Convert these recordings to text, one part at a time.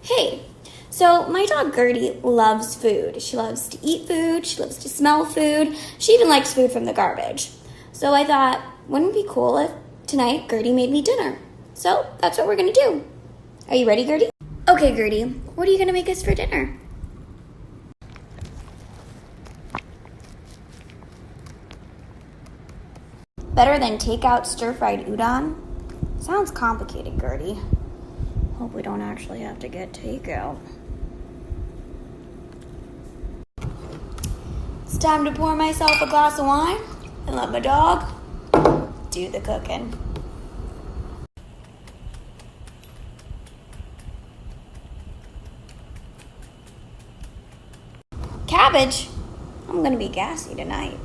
Hey, so my dog Gertie loves food. She loves to eat food, she loves to smell food, she even likes food from the garbage. So I thought, wouldn't it be cool if tonight Gertie made me dinner? So that's what we're gonna do. Are you ready, Gertie? Okay, Gertie, what are you gonna make us for dinner? Better than takeout stir-fried udon? Sounds complicated, Gertie. Hope we don't actually have to get takeout. It's time to pour myself a glass of wine and let my dog do the cooking. Cabbage? I'm gonna be gassy tonight.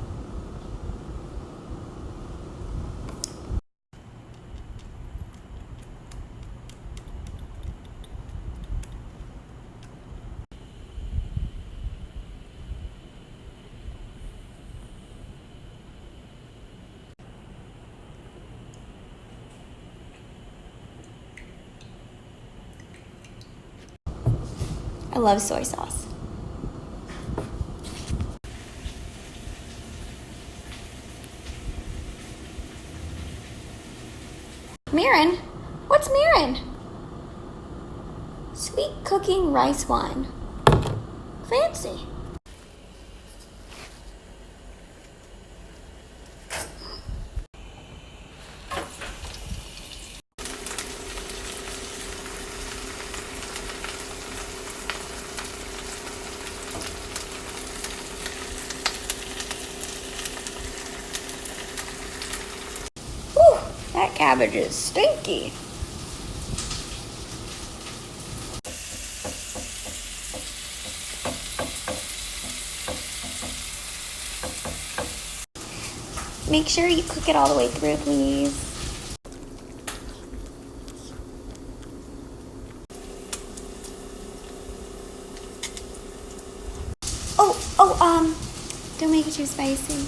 I love soy sauce. Mirin? What's mirin? Sweet cooking rice wine. Fancy. Whew, that cabbage is stinky. Make sure you cook it all the way through, please. Don't make it too spicy.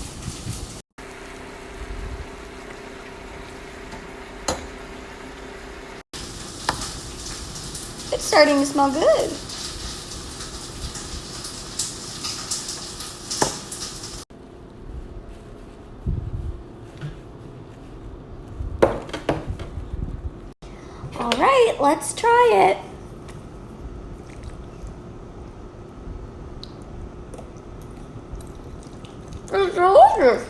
It's starting to smell good. All right, let's try it. It's delicious.